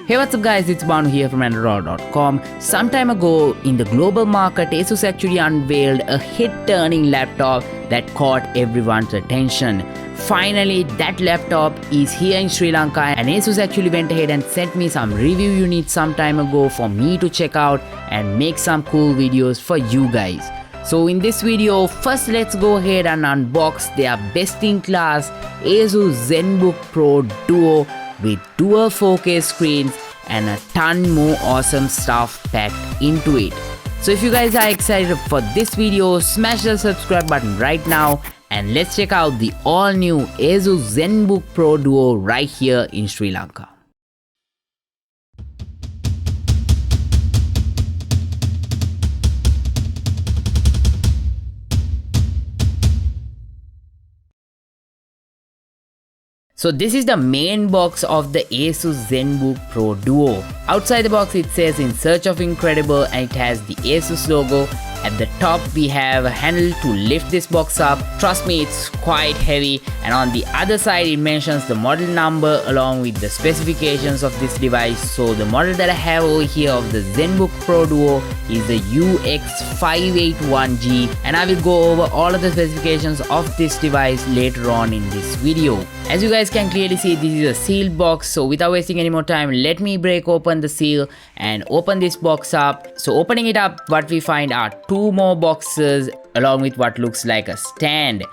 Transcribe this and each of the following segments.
Hey, what's up guys, it's Banu here from Andro.com. Some time ago in the global market, Asus actually unveiled a hit-turning laptop that caught everyone's attention. Finally, that laptop is here in Sri Lanka and Asus actually went ahead and sent me some review units some time ago for me to check out and make some cool videos for you guys. So in this video, first let's go ahead and unbox their best-in-class Asus ZenBook Pro Duo with dual 4K screens and a ton more awesome stuff packed into it. So if you guys are excited for this video, smash the subscribe button right now and let's check out the all new Asus ZenBook Pro Duo right here in Sri Lanka. So this is the main box of the Asus ZenBook Pro Duo. Outside the box it says in search of incredible and it has the Asus logo. At the top we have a handle to lift this box up. Trust me, it's quite heavy, and on the other side it mentions the model number along with the specifications of this device. So the model that I have over here of the ZenBook Pro Duo is the UX581G, and I will go over all of the specifications of this device later on in this video. As you guys can clearly see, this is a sealed box, so without wasting any more time, let me break open the seal and open this box up. So opening it up, what we find are two more boxes along with what looks like a stand.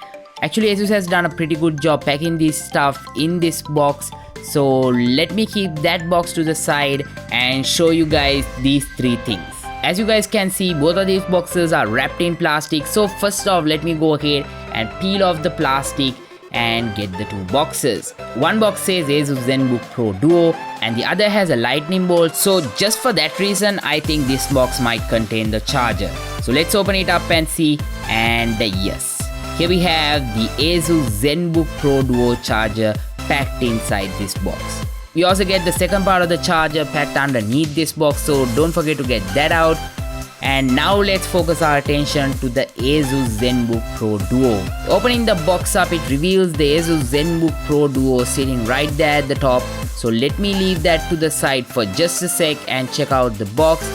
Actually, Asus has done a pretty good job packing this stuff in this box. So let me keep that box to the side and show you guys these three things. As you guys can see, both of these boxes are wrapped in plastic. So first off, let me go ahead and peel off the plastic and get the two boxes. One box says Asus ZenBook Pro Duo and the other has a lightning bolt, so just for that reason I think this box might contain the charger. So let's open it up and see, and yes, here we have the Asus ZenBook Pro Duo charger packed inside this box. We also get the second part of the charger packed underneath this box, so don't forget to get that out. And now let's focus our attention to the Asus ZenBook Pro Duo. Opening the box up, it reveals the Asus ZenBook Pro Duo sitting right there at the top. So let me leave that to the side for just a sec and check out the box.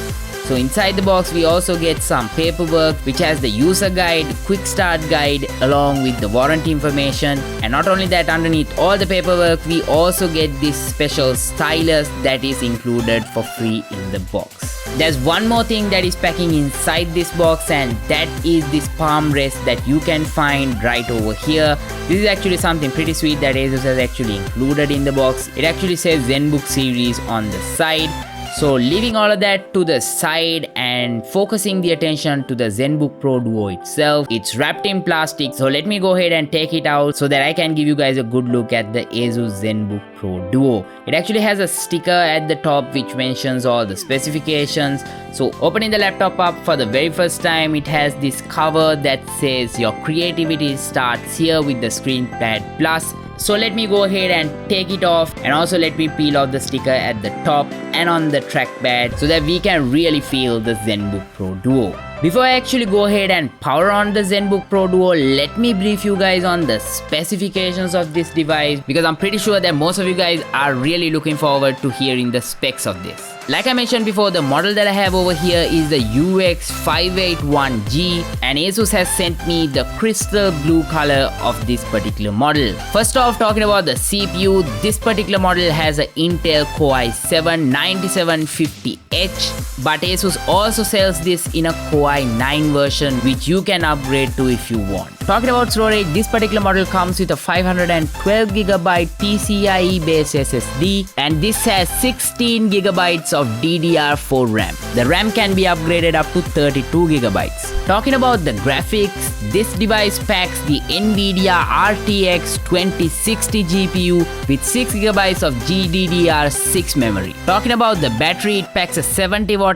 So inside the box we also get some paperwork which has the user guide, quick start guide along with the warranty information. And not only that, underneath all the paperwork we also get this special stylus that is included for free in the box. There's one more thing that is packing inside this box, and that is this palm rest that you can find right over here. This is actually something pretty sweet that Asus has actually included in the box. It actually says ZenBook series on the side. So leaving all of that to the side and focusing the attention to the ZenBook Pro Duo itself, it's wrapped in plastic. So let me go ahead and take it out so that I can give you guys a good look at the Asus ZenBook Pro Duo. It actually has a sticker at the top which mentions all the specifications. So opening the laptop up for the very first time, it has this cover that says your creativity starts here with the ScreenPad Plus. So let me go ahead and take it off, and also let me peel off the sticker at the top and on the trackpad so that we can really feel the ZenBook Pro Duo. Before I actually go ahead and power on the ZenBook Pro Duo, let me brief you guys on the specifications of this device, because I'm pretty sure that most of you guys are really looking forward to hearing the specs of this. Like I mentioned before, the model that I have over here is the UX581G, and Asus has sent me the crystal blue color of this particular model. First off, talking about the CPU, this particular model has an Intel Core i7-9750H, but Asus also sells this in a Core i9 version which you can upgrade to if you want. Talking about storage, this particular model comes with a 512GB PCIe based SSD, and this has 16GB of DDR4 RAM. The RAM can be upgraded up to 32GB. Talking about the graphics, this device packs the NVIDIA RTX 2060 GPU with 6GB of GDDR6 memory. Talking about the battery, it packs a 70Wh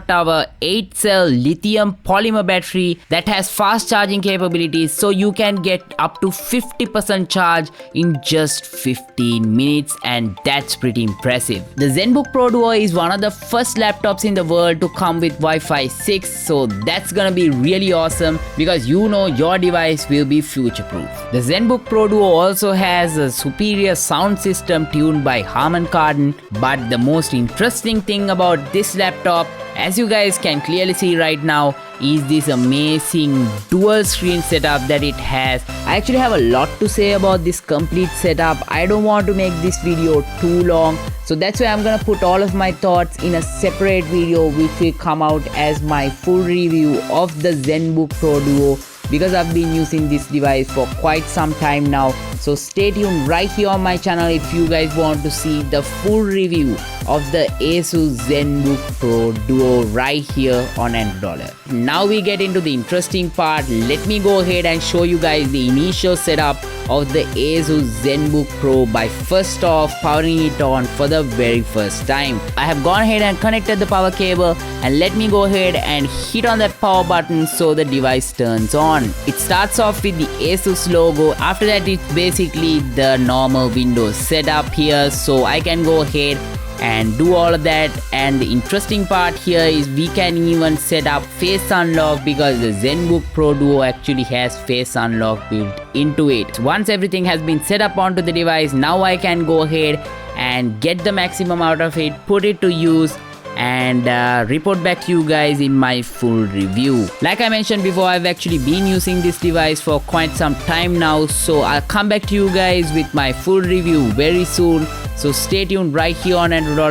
8-cell lithium polymer battery that has fast charging capabilities, so you can get up to 50% charge in just 15 minutes, and that's pretty impressive. The ZenBook Pro Duo is one of the first laptops in the world to come with Wi-Fi 6, so that's gonna be really awesome because you know your device will be future-proof. The ZenBook Pro Duo also has a superior sound system tuned by Harman Kardon, but the most interesting thing about this laptop, as you guys can clearly see right now, is this amazing dual screen setup that it has. I actually have a lot to say about this complete setup. I don't want to make this video too long, so that's why I'm gonna put all of my thoughts in a separate video which will come out as my full review of the ZenBook Pro Duo, because I've been using this device for quite some time now. So stay tuned right here on my channel if you guys want to see the full review of the Asus ZenBook Pro Duo right here on Andro Dollar. Now we get into the interesting part. Let me go ahead and show you guys the initial setup of the Asus ZenBook Pro by first off powering it on for the very first time. I have gone ahead and connected the power cable, and let me go ahead and hit on that power button so the device turns on. It starts off with the Asus logo. After that, it's basically the normal Windows setup here, so I can go ahead and do all of that. And the interesting part here is we can even set up face unlock, because the ZenBook Pro Duo actually has face unlock built into it. Once everything has been set up onto the device, now I can go ahead and get the maximum out of it, put it to use, and report back to you guys in my full review. Like I mentioned before, I've actually been using this device for quite some time now, so I'll come back to you guys with my full review very soon. So stay tuned right here on Andro Dollar.